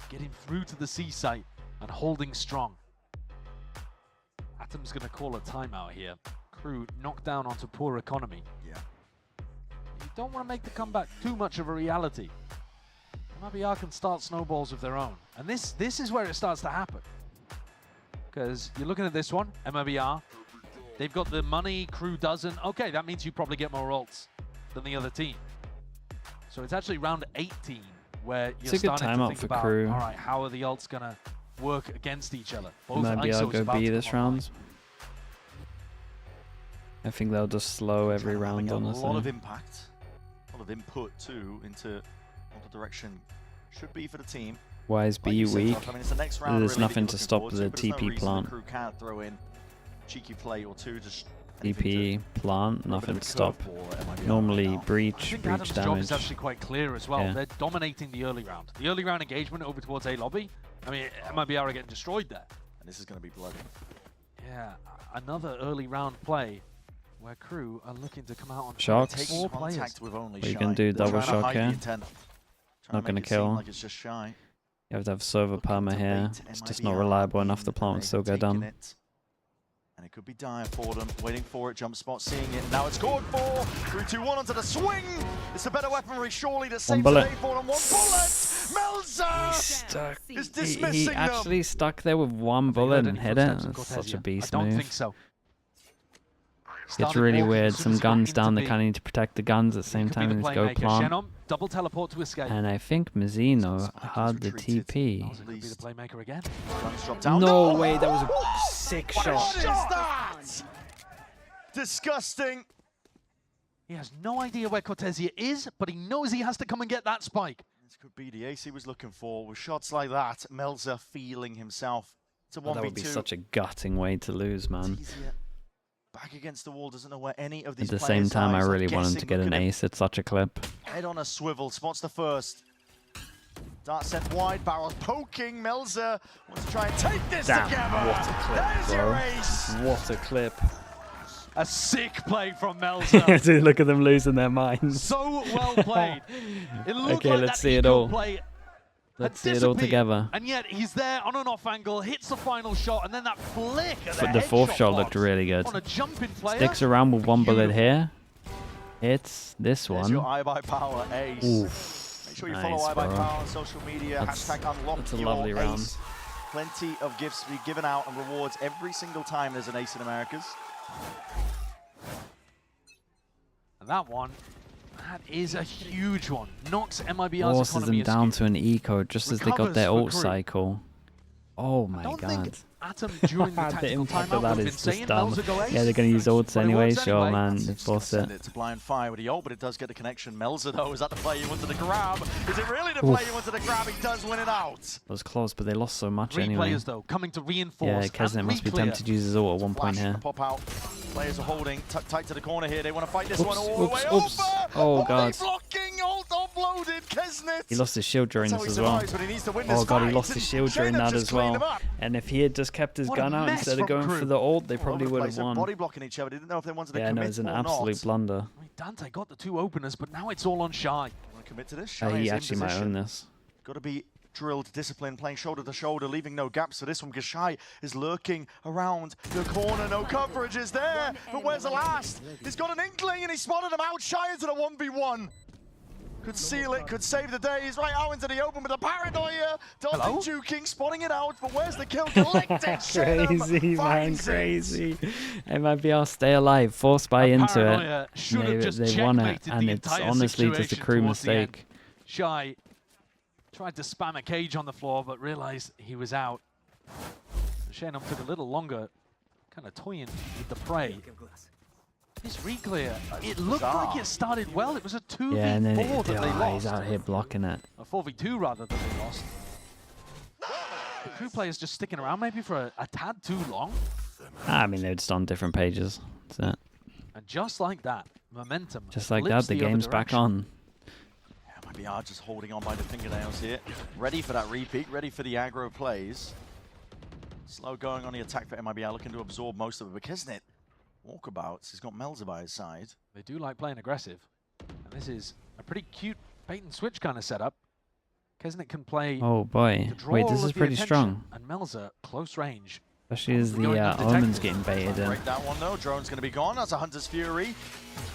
getting through to the C site and holding strong. Atom's going to call a timeout here. KRU knocked down onto poor economy. Yeah. You don't want to make the comeback too much of a reality. MIBR can start snowballs of their own. And this is where it starts to happen. Because you're looking at this one, MIBR. They've got the money, KRU doesn't. Okay, that means you probably get more ults than the other team. So it's actually round 18 where you're It's a good starting to timeout think for about, KRU. all right, how are the ults going to work against each other? Both Maybe I'll ISOs go about B to this come online. round. I think they'll just slow every Trying to round, make a lot of honestly. impact. A lot of input, too, into what the direction should be for the team. Why is Like B you said, weak? Doc, I mean, it's the next round There's really that nothing you're to looking stop forward the but there's no TP reason plant. The KRU can't throw in cheeky play or two, just anything TP, plant, to, nothing to to stop. MIBR Normally right now. I breach think Adam's job damage. is actually quite clear as well. Yeah. They're dominating the early round. The early round engagement over towards A lobby. I mean, MIBR are getting destroyed there. And this is going to be bloody. Yeah, another early round play where KRU are looking to come out on Shocks. Taking 4 players. contact with only But you Shy. can do They're double trying to shock hide the here. intent. Trying Not to gonna make it seem kill. like it's just Shy. You have to have server Looking perma to here. bait It's just not MIBR reliable enough. in, The plant and would they still have go taken down. it. And it could be dire for them, waiting for it, jump spot, seeing it. Now it's scored for. 3-2-1 onto the swing. It's the better weaponry, surely, to save the bullet. day for them. One bullet. Melzer Stuck. is He dismissing them. actually stuck there with one Have they bullet heard and any hit it. footsteps of That's such a Cortezia? beast I don't move. think so. It's Started really walking weird. as soon Some as he got guns into down. They B. kind of need to protect the guns at the same Could be time the as go playmaker. plant. Shenom, double teleport to escape. And I think Mizzino Spike has had the retreated. TP. Melzer could be the playmaker again. Guns drop down. No way, that was a sick What shot. is that? Disgusting. He has no idea where Cortezia is, but he knows he has to come and get that spike. This could be the ace he was looking for. With shots like that, Melzer feeling himself. It's a 1v2. Oh, that would be such a gutting way to lose, man. Easier. Back against the wall, doesn't know where any of these At the players same time, are. I He's not really want him to guessing. get Look an at him. ace. It's such a clip. Head on a swivel, spots the first. Dart sent wide, barrels poking. Melzer wants to try and take this Damn, together. what a clip, There's bro. your ace. What a clip. A sick play from Melzer. Dude, look at them losing their minds. So well played. It looked Okay, like let's that see it ego all. play Let's had see it all disappeared, together. And yet he's there on an off angle, hits the final shot, and then that flick at the, The fourth headshot shot box looked really good. on a jumping player. Sticks around with one bullet Beautiful. here. Hits this There's your one. iBuyPower ace. Oof. Make sure you Nice, follow bro. iBuyPower on social media. That's #unlock a your lovely ace. round. Plenty of gifts to be given out and rewards every single time there's an ace in Americas. And that one, that is a huge one. Knocks MIBR's Forces economy them down askew. to an eco just as they got Recovers their for ult KRU. cycle. Oh my I don't god. think Atom during the The tactical impact timeout of that would have been is just saying dumb. Melzer go ace. Yeah, they're going to use ults But it anyway, works sure, anyway. man. He's They just gonna force send it. it to blind fire with the ult, but it does get the connection. Melzer, though, is that the play you wanted to grab? Is it really the play you wanted to grab? He does win it out. It was close, but they lost so much Three anyway. players though coming to reinforce. Yeah, and Kesnet must be re-clear. tempted to use his ult at one point Flash, here. the pop out. Players are holding tight to the corner here. They want to fight this Oops, one all the way oops. over. Oh, Body God. blocking, ult offloaded. Kesnet. He lost his shield during That's how this he as well. survives, but he needs to win Oh this god, he fight, lost and his shield during Shayna that just as cleaned him well. up. And if he had just kept his What a gun out mess instead of from going KRU. for the ult, they All over probably the would place, have won. Body blocking each other. They didn't know if they wanted to Yeah, commit no, it was an or absolute not. blunder. I mean, Dante got the 2 openers, but now it's all on Shy. Want to commit to this? Shy He is in actually might position. own this. Got to be drilled, disciplined, playing shoulder to shoulder, leaving no gaps for this one because Shy is lurking around the corner. No coverage is there, but where's the last? He's got an inkling and he spotted him out. Shy into the 1v1. Could seal it, could save the day. He's right out into the open with the paranoia. Dalton juking, spotting it out, but where's the kill? Collected. Crazy, man, crazy. MIBR stay alive, force buy into Paranoia it. should have just They won it, checkmated and the it's entire honestly just a situation crew towards the end. mistake. Shy tried to spam a cage on the floor, but realized he was out. Shannon took a little longer, kind of toying with the prey. This reclear, it looked like it started well. It was a 2v4 Yeah, and then that they he's lost. out here blocking it. A 4v2 rather than they lost. The crew players just sticking around maybe for a tad too long. I mean, they're just on different pages. That's it. And just like that, momentum. Just like flips that, the other game's back direction. on. MIBR just holding on by the fingernails here. Ready for that repeat, ready for the aggro plays. Slow going on the attack for MIBR, looking to absorb most of it. But Kesnet, walkabouts, he's got Melzer by his side. They do like playing aggressive. And this is a pretty cute bait and switch kind of setup. Kesnet can play Oh boy. to draw Wait, all this of is the pretty attention, strong. And Melzer, close range. Especially as Going the undetected. Omen's getting baited in. Break that one though, drone's going to be gone. That's a Hunter's Fury.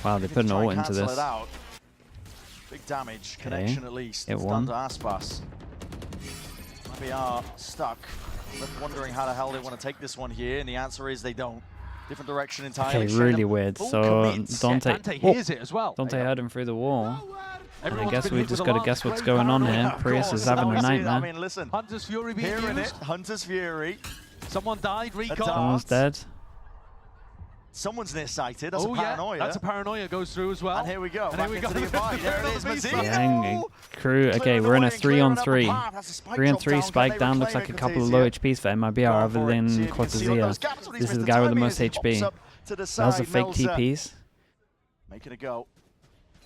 Wow, they Need put to an try ult and into cancel this. it out. Big damage, connection at least. It It's won. done to Aspas. MIBR stuck, left wondering how the hell they want to take this one here, and the answer is they don't. Different direction entirely. Okay, really Shannon weird. full So commits. Dante, Dante oh, hears it as well. Dante heard him through the wall. And I Everyone's guess been we hit just with got to alarms. guess what's Great going on paranoia. here. Of Prius course, is having that a was it. nightmare. I mean, listen, Hunter's Fury being hearing used. it, Hunter's Fury. Someone died, recall. dart. Someone's dead. Someone's nearsighted. That's Oh a paranoia. yeah, that's a paranoia goes through as well. And here we go. And Back here we into go. the invite. There it is. Mazzino. Dang, crew. Okay, Clearing we're in a away, clearing up the 3-on-3. path. That's a spike 3-on-3 drop down. Can spike they down. Looks reclaim like a it, couple of Cortezia? low HPs for MIBR Going other for it. than See if you can see what those Cortezia. gaps, what he's This is missed the guy with the timing most is. He pops HP. up to the That was a side. fake Melzer TPs. making a go.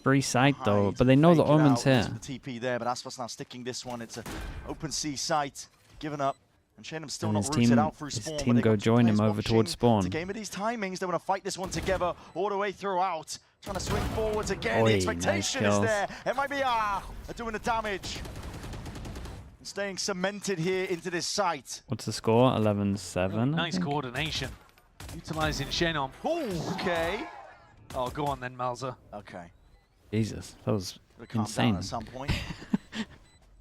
Free sight though, Hide, but they know the fake it Omen's out. here. There's the TP there, but Aspas now sticking this one. It's an open C site. Given up. And Shanham's still And not his rooted team, out through spawn. his but team they've go got two join him players over towards watching. spawn. It's a game of these timings. They want to fight this one together all the way throughout. Trying to swing forwards again. The Oi, expectation nice is kills. there. MIBR are doing the damage. And staying cemented here into this site. What's the score? 11-7. Nice coordination. Utilizing Shenom. Okay. Oh, go on then, Malza. Okay. Jesus, that was Gotta calm insane. down at some point.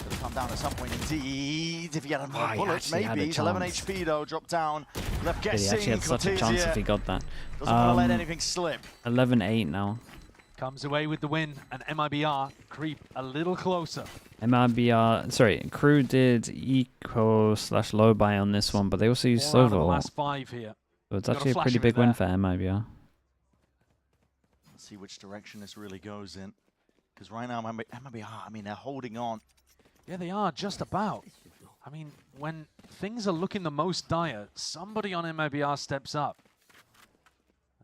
Gotta calm down at some point indeed. If he had more he bullets, actually had maybe. a He's 11 chance. HP though, dropped down. Left Yeah, he guessing. actually had such a chance if he got that. Doesn't want to let anything slip. 11-8 now. Comes away with the win, and MIBR creep a little closer. MIBR, sorry, Crew did eco/low buy on this one, but they also used 4 out of the Sova. last 5 here. So it's Got a actually a flash pretty of it big win there. for MIBR. Let's see which direction this really goes in. Because right now, MIBR, I mean, they're holding on. Yeah, they are just about. I mean, when things are looking the most dire, somebody on MIBR steps up.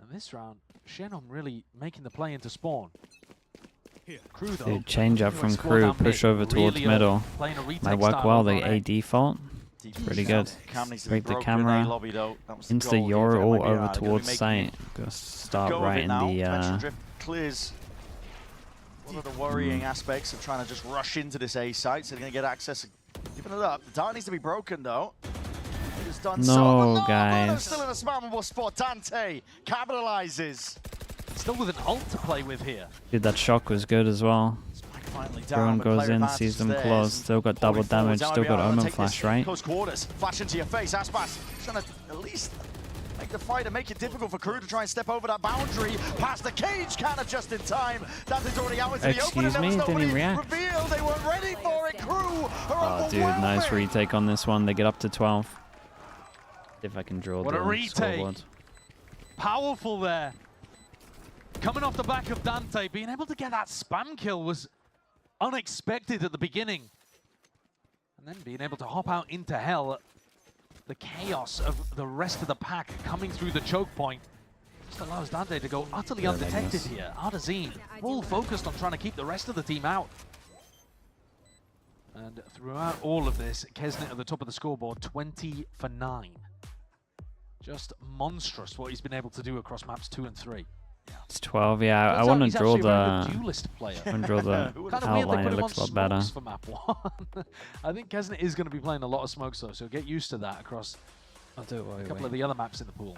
And this round, Shenom really making the play into spawn. Crew though. They change up to from explore Crew, down push mid, over towards really middle. playing a retake Might work style well, over the on A. AD fault. Pretty good. Cam needs to be Break the broken in camera. A lobby, though. That was the Insta goal here Euro for all MIBR. over They're gonna be towards making site. Gonna start go of right it in now. the Dimension drift clears. One of the worrying aspects of trying to just rush into this A site, so they're going to get access. Giving it up. The dart needs to be broken, though. It is done No, but guys. Still in a spammable spot. Dante capitalizes. Still with an ult to play with here. Dude, that shock was good as well. Spike finally down. Drone but goes player in, advantage sees is them theirs. close. Still got double Pouring forwards, damage. Still got MIBR Omen take Flash, this right? Close quarters. Flash into your face. Aspas trying to at least make the fight and make it difficult for Crew to try and step over that boundary. Past the cage, kind of just in time. Dante's already out into the open. Excuse And there was me, didn't nobody he react? revealed. They weren't ready for it. Crew are Oh, dude, nice overwhelming. retake on this one. They get up to 12. If I can draw What the a retake. scoreboard. Powerful there. Coming off the back of Dante, being able to get that spam kill was unexpected at the beginning. And then being able to hop out into hell, the chaos of the rest of the pack coming through the choke point just allows Dante to go utterly Good undetected Magnus. here. Artazine, full focused on trying to keep the rest of the team out. And throughout all of this, Kesnet at the top of the scoreboard, 20 for 9. Just monstrous what he's been able to do across maps 2 and 3. It's 12, yeah. I Turns out want to he's draw actually a very good the duelist player. I want to draw the Who would've Kind of weird they outline. put It him on looks a lot better. smokes for map 1. I think Kesnet is going to be playing a lot of smokes though, so get used to that across I'll do it while a you couple wait. of the other maps in the pool.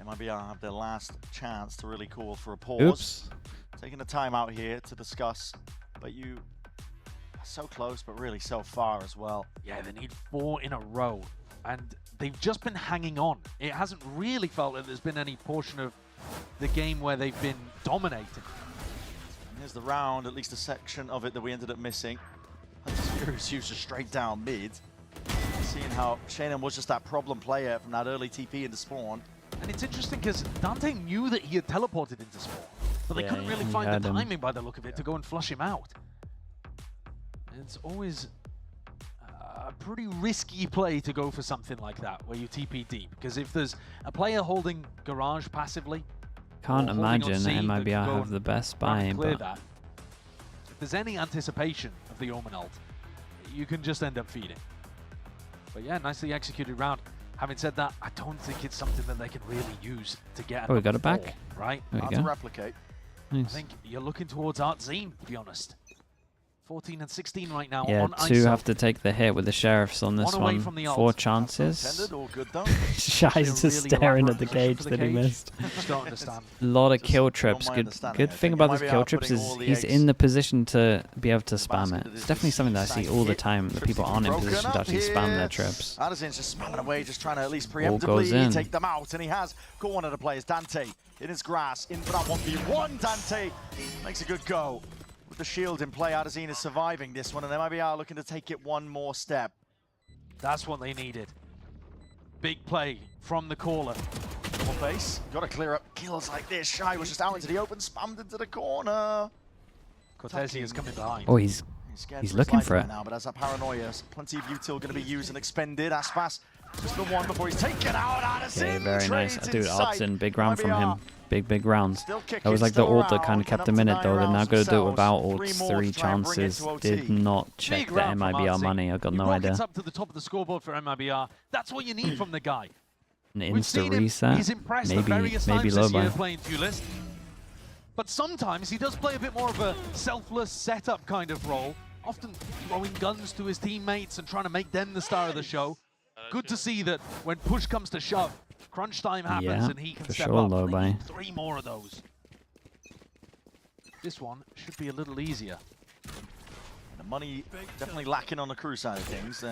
MIBR have their last chance to really call for a pause. Oops. Taking the time out here to discuss, but you are so close, but really so far as well. Yeah, they need 4 in a row, and they've just been hanging on. It hasn't really felt that there's been any portion of the game where they've been dominating. And here's the round, at least a section of it that we ended up missing. Furious user straight down mid. Seeing how Shannon was just that problem player from that early TP into spawn. And it's interesting because Dante knew that he had teleported into spawn, but they Yeah, couldn't really he find had the him. timing by the look of it to go and flush him out. And it's always a pretty risky play to go for something like that, where you TP deep, because if there's a player holding Garage passively, Can't or holding on imagine C that can MIBR go have and the best run buy, and clear but that. If there's any anticipation of the Omen ult, you can just end up feeding. But yeah, nicely executed round. Having said that, I don't think it's something that they can really use to get. Oh, we got another it back? four, right? There Hard we to go. replicate. I Nice. think you're looking towards Artzine, to be honest. 14 and 16 right now Yeah, on 2 ISO. have to take the hit with the sheriffs on this One away one. from the 4 ult. chances. Intended, all good though. Shy's just Really staring elaborate at the position cage for the that he cage. missed. Just don't understand. A lot of Just kill not trips. my Good understanding. good I thing think about you this might be kill out trips putting is all the he's eggs in the position to be able to spam basket it. that It's is definitely something that I see all the hit. time, that people aren't in Broken position to up actually spam here. their trips. Artisan's just spamming away, just trying to at least Ball goes preemptively in. take them out, and he has got one of the players, Dante, in his grass, in for that 1v1. Dante makes a good go. With the shield in play, Artazine is surviving this one, and MIBR looking to take it one more step. That's what they needed. Big play from the caller. Double face, got to clear up kills like this. Shy was just out into the open, spammed into the corner. Cortesi is coming behind. Oh, he's Scared He's his looking life for right it. now, but as that paranoia, plenty of util going to be used and expended. Aspas Just the one before he's taken out. Okay, very nice. Dude, Trades Artsin, big round from him. Big round. Still kicking, That was like the still ult that kind of around, kept him in it, though. They're now going to do it without themselves. ults. Three more 3 to try and bring it chances. to OT. Did not check Big the round from MIBR RC. money. I got He no idea. rockets up to the top of the scoreboard for MIBR. That's what you need from the guy. An We've insta seen him. reset. He's impressed at various Maybe times low this year buy. playing duelist. But sometimes he does play a bit more of a selfless setup kind of role, often throwing guns to his teammates and trying to make them the star of the show. Good to see that when push comes to shove, crunch time happens Yeah, and he can for step sure, up. low They buy. need 3 more of those. This one should be a little easier. The money definitely lacking on the crew side of things.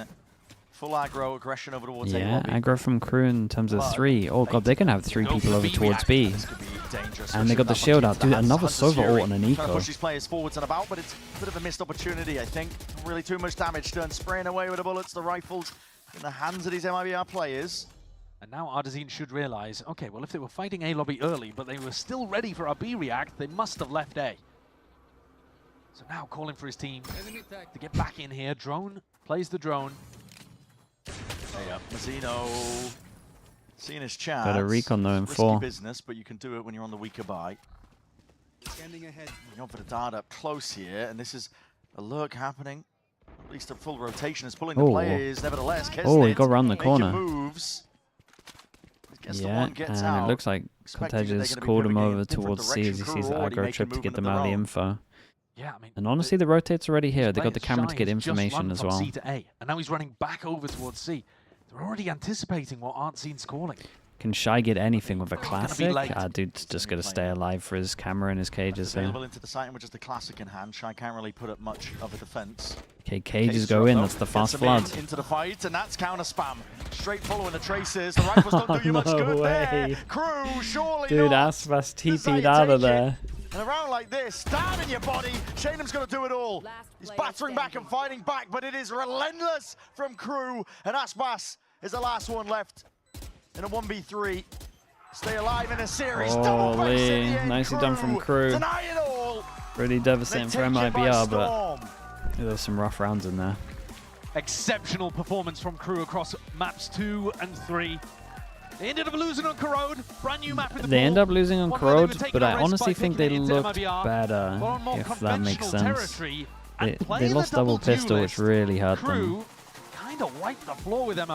Full aggro aggression over towards A Yeah, lobby. aggro from crew in terms of 3. Oh god, they're going to have 3 people over towards B. This could be dangerous. And they got the shield out. Dude, another Sova ult on an Trying to eco. push these players forwards and about, but it's a bit of a missed opportunity, I think. Not really too much damage done. Spraying away with the bullets, the rifles in the hands of these MIBR players. And now Ardazine should realize, okay, well, if they were fighting A lobby early, but they were still ready for a B react, they must have left A. So now calling for his team to get back in here. Drone plays the drone. Yeah, Mazzino seeing his chance. Got a recon though in Risky 4. business, but you can do it when you're on the weaker buy. Scanning ahead. Going for the dart up close here, and this is a lurk happening. At least a full rotation is pulling the Oh. players. Nevertheless, Oh, he Kesnet got round the making corner. moves. Gets the Yeah, one, gets and out. it looks like Expecting that they're Contagious gonna be called him moving in a over different towards C as he direction. sees the Crew already aggro making trip to get movement them of out the their own. info. Yeah, I mean, And honestly, the rotates already here. They got the players, camera to get Shy has just information run as from well. C to A, and now he's running back over towards C. They're already anticipating what Artzine's calling. Can Shy get anything with a gonna be classic? late. Dude's just going to stay alive for his camera and his cages here. Available into the site, which is the classic in hand. Shy can't really put up much of a defense. Okay, cages Case go drop, in. though, That's the gets fast them flood. into the fight, and that's counter spam. Straight following the traces. The rifles don't do you much No good way. there. Crew, surely Dude, not. Aspas This is how you TP'd out of take it. there. And around like this, down in your body, Shanem's going to do it all. He's battering back and fighting back, but it is relentless from Crew. And Aspas is the last one left in a 1v3. Stay alive in a series. Double face at the Holy, end. nicely done from Crew. Deny it all. Pretty They devastating take for it by MIBR, but storm. there's some rough rounds in there. Exceptional performance from Crew across maps 2 and 3. They ended up losing on Corrode. Brand new map with the They pool. end up losing on One where they were Corrode, taking but a I risk honestly by think they picking it into looked MIBR, better, but on more if that makes conventional sense. territory, They and playing lost the double pistol, duelist, which really hurt them. Crew kind of wiped the floor with MIBR.